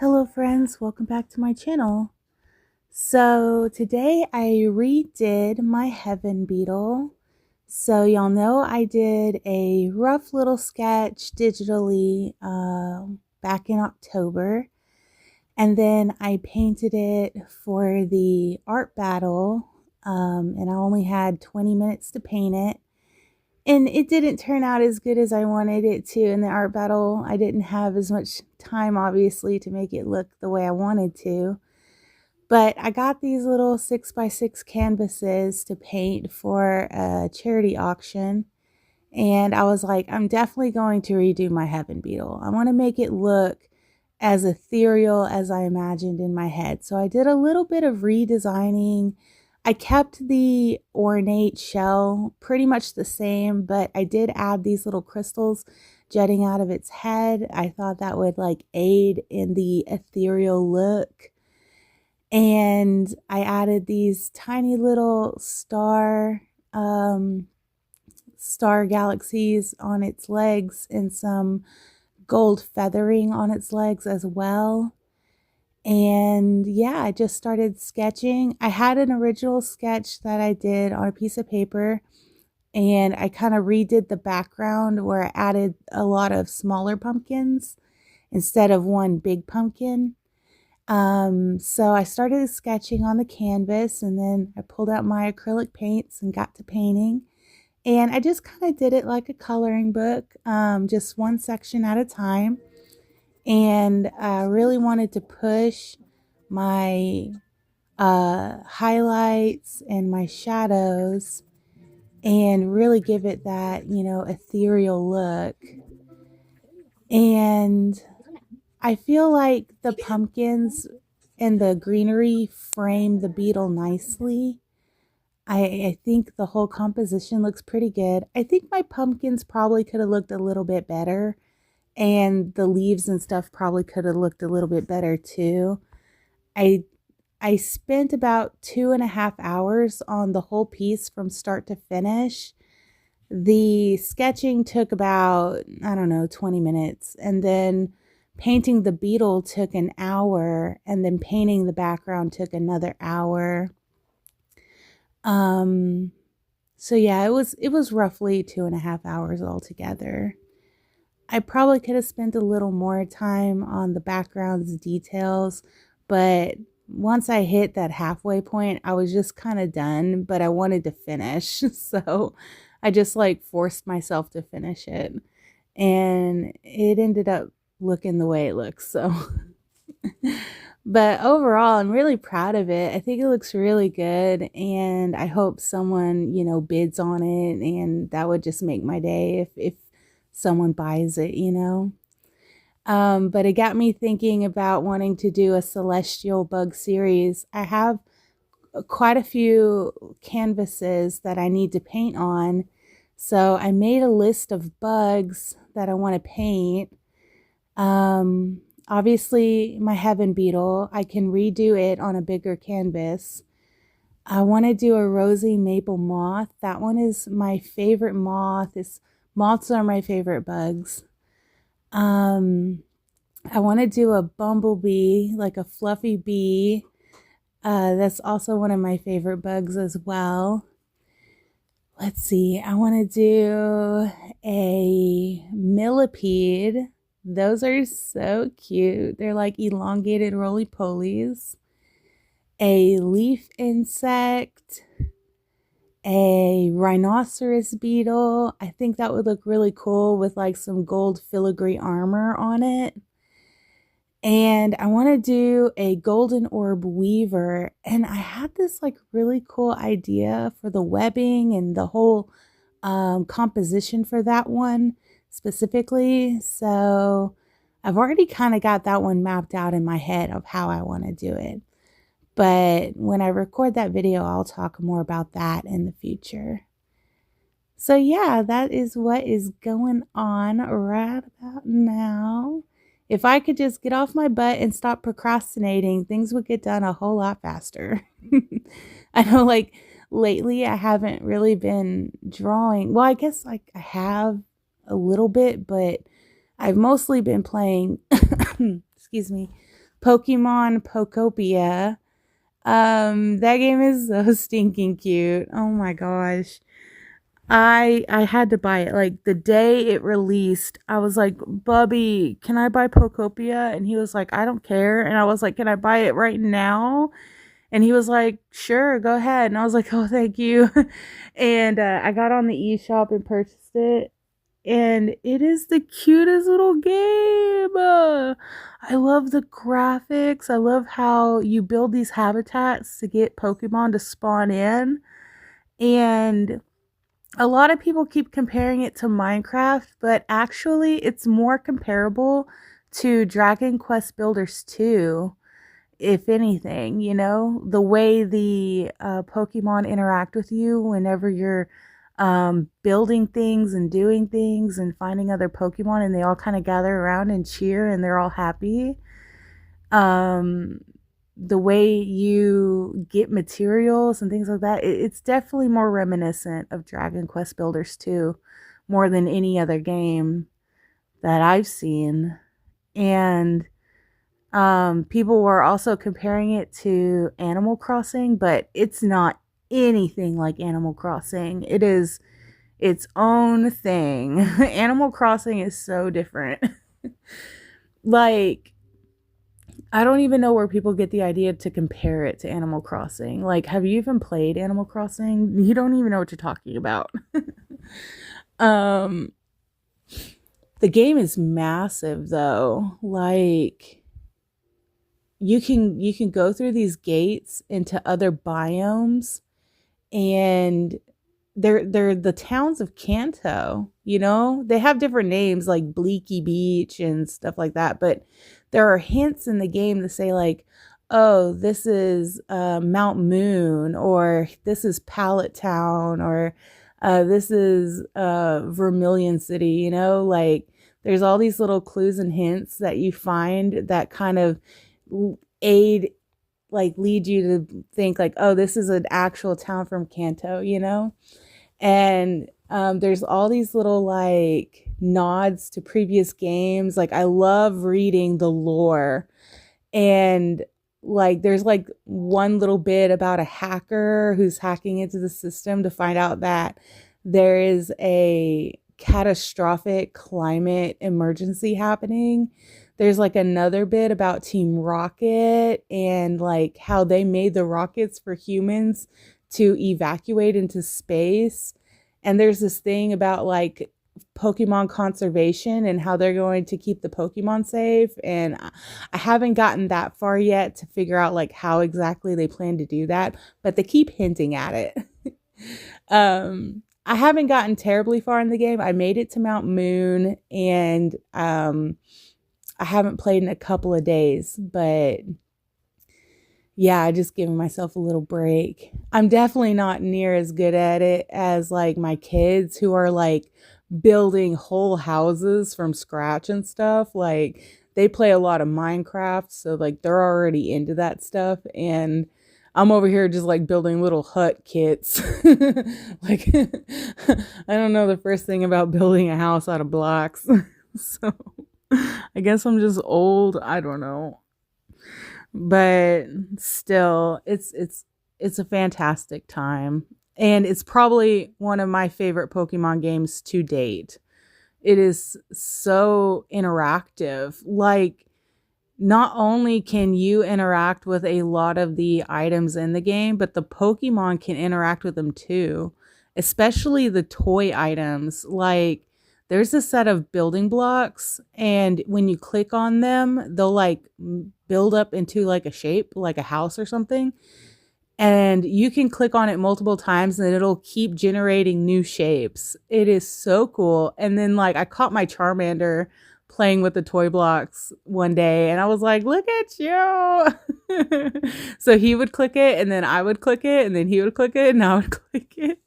Hello friends, welcome back to my channel. So today I redid my heaven beetle. So y'all know I did a rough little sketch digitally back in October. And then I painted it for the art battle and I only had 20 minutes to paint it. And it didn't turn out as good as I wanted it to in the art battle. I didn't have as much time, obviously, to make it look the way I wanted to. But I got these little 6x6 canvases to paint for a charity auction. And I was like, I'm definitely going to redo my Heaven Beetle. I want to make it look as ethereal as I imagined in my head. So I did a little bit of redesigning. I kept the ornate shell pretty much the same, but I did add these little crystals jutting out of its head. I thought that would like aid in the ethereal look. And I added these tiny little star galaxies on its legs and some gold feathering on its legs as well. And yeah, I just started sketching. I had an original sketch that I did on a piece of paper, and I kind of redid the background where I added a lot of smaller pumpkins instead of one big pumpkin. So I started sketching on the canvas, and then I pulled out my acrylic paints and got to painting. And I just kind of did it like a coloring book, just one section at a time. And I really wanted to push my highlights and my shadows and really give it that, ethereal look. And I feel like the pumpkins and the greenery frame the beetle nicely. I think the whole composition looks pretty good. I think my pumpkins probably could have looked a little bit better, and the leaves and stuff probably could have looked a little bit better too. I spent about 2.5 hours on the whole piece from start to finish. The sketching took about, I don't know, 20 minutes. And then painting the beetle took an hour. And then painting the background took another hour. So yeah, it was roughly 2.5 hours altogether. I probably could have spent a little more time on the background's details, but once I hit that halfway point, I was just kind of done, but I wanted to finish. So I just like forced myself to finish it. And it ended up looking the way it looks. So, but overall, I'm really proud of it. I think it looks really good. And I hope someone, bids on it. And that would just make my day if someone buys it. But it got me thinking about wanting to do a celestial bug series. I have quite a few canvases that I need to paint on. So I made a list of bugs that I want to paint. Obviously my heaven beetle, I can redo it on a bigger canvas. I want to do a rosy maple moth. That one is my favorite moth. Moths are my favorite bugs. I want to do a bumblebee, like a fluffy bee. That's also one of my favorite bugs as well. Let's see. I want to do a millipede. Those are so cute. They're like elongated roly-polies. A leaf insect. A rhinoceros beetle. I think that would look really cool with like some gold filigree armor on it. And I want to do a golden orb weaver. And I had this like really cool idea for the webbing and the whole composition for that one specifically. So I've already kind of got that one mapped out in my head of how I want to do it. But when I record that video, I'll talk more about that in the future. So yeah, that is what is going on right about now. If I could just get off my butt and stop procrastinating, things would get done a whole lot faster. I know like lately I haven't really been drawing. Well, I guess like I have a little bit, but I've mostly been playing, excuse me, Pokemon Pokopia. That game is so stinking cute. Oh my gosh. I had to buy it. Like the day it released, I was like, Bubby, can I buy Pokopia? And he was like, I don't care. And I was like, can I buy it right now? And he was like, sure, go ahead. And I was like, oh, thank you. And I got on the eShop and purchased it. And it is the cutest little game. I love the graphics. I love how you build these habitats to get Pokemon to spawn in. And a lot of people keep comparing it to Minecraft, but actually it's more comparable to Dragon Quest Builders 2, if anything. The way the Pokemon interact with you whenever you're building things and doing things and finding other Pokemon, and they all kind of gather around and cheer and they're all happy. The way you get materials and things like that, it's definitely more reminiscent of Dragon Quest Builders 2 more than any other game that I've seen. And people were also comparing it to Animal Crossing, but it's not anything like Animal Crossing. It is its own thing. Animal Crossing is so different. Like, I don't even know where people get the idea to compare it to Animal Crossing. Like, have you even played Animal Crossing? You don't even know what you're talking about. The game is massive though. Like, you can go through these gates into other biomes, and they're the towns of Kanto. They have different names like Bleaky Beach and stuff like that, but there are hints in the game to say like, oh, this is Mount Moon, or this is Pallet Town, or this is Vermilion City. Like, there's all these little clues and hints that you find that kind of lead you to think like, oh, this is an actual town from Kanto. And there's all these little like nods to previous games. Like, I love reading the lore, and like there's like one little bit about a hacker who's hacking into the system to find out that there is a catastrophic climate emergency happening. There's like another bit about Team Rocket and like how they made the rockets for humans to evacuate into space. And there's this thing about like Pokemon conservation and how they're going to keep the Pokemon safe. And I haven't gotten that far yet to figure out like how exactly they plan to do that, but they keep hinting at it. I haven't gotten terribly far in the game. I made it to Mount Moon, and I haven't played in a couple of days, but yeah, I just giving myself a little break. I'm definitely not near as good at it as like my kids who are like building whole houses from scratch and stuff. Like, they play a lot of Minecraft, so like they're already into that stuff, and I'm over here just like building little hut kits. Like, I don't know the first thing about building a house out of blocks. So I guess I'm just old. I don't know. But still, it's a fantastic time. And it's probably one of my favorite Pokemon games to date. It is so interactive. Like, not only can you interact with a lot of the items in the game, but the Pokemon can interact with them too. Especially the toy items. Like, there's a set of building blocks, and when you click on them, they'll like build up into like a shape, like a house or something. And you can click on it multiple times and it'll keep generating new shapes. It is so cool. And then like I caught my Charmander playing with the toy blocks one day, and I was like, look at you. So he would click it, and then I would click it, and then he would click it, and I would click it.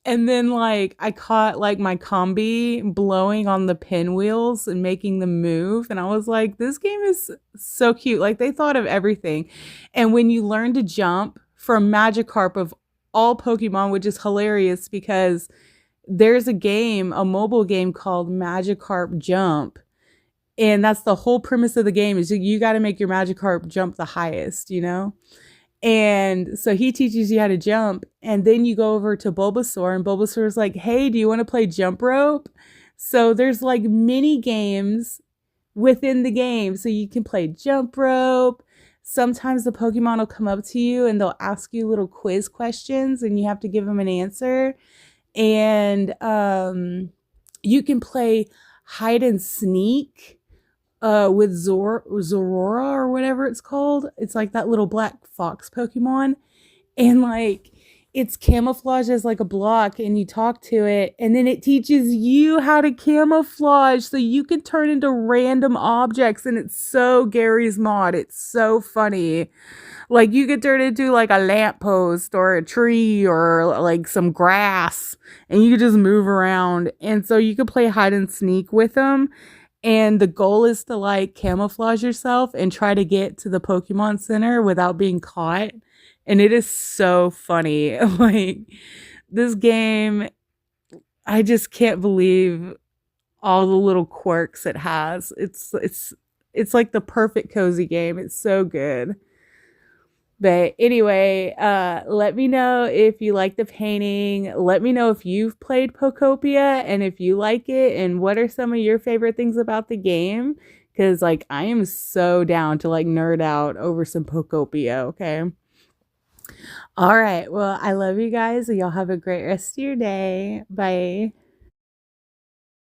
And then like I caught like my combi blowing on the pinwheels and making them move. And I was like, this game is so cute. Like, they thought of everything. And when you learn to jump from Magikarp of all Pokemon, which is hilarious because there's a mobile game called Magikarp Jump. And that's the whole premise of the game is you got to make your Magikarp jump the highest, you know? And so he teaches you how to jump. And then you go over to Bulbasaur, and Bulbasaur's like, hey, do you want to play jump rope? So there's like mini games within the game. So you can play jump rope. Sometimes the Pokemon will come up to you and they'll ask you little quiz questions and you have to give them an answer. And you can play hide and sneak with Zorora or whatever it's called. It's like that little black fox Pokemon. And like it's camouflage as like a block and you talk to it and then it teaches you how to camouflage so you can turn into random objects, and it's so Gary's Mod. It's so funny. Like you could turn into like a lamppost or a tree or like some grass and you could just move around. And so you could play hide and sneak with them. And the goal is to like camouflage yourself and try to get to the Pokemon Center without being caught. And it is so funny. Like this game, I just can't believe all the little quirks it has. It's like the perfect cozy game. It's so good. But anyway, let me know if you like the painting. Let me know if you've played Pokopia and if you like it and what are some of your favorite things about the game. Because like I am so down to like nerd out over some Pokopia, okay? All right. Well, I love you guys. Y'all have a great rest of your day. Bye.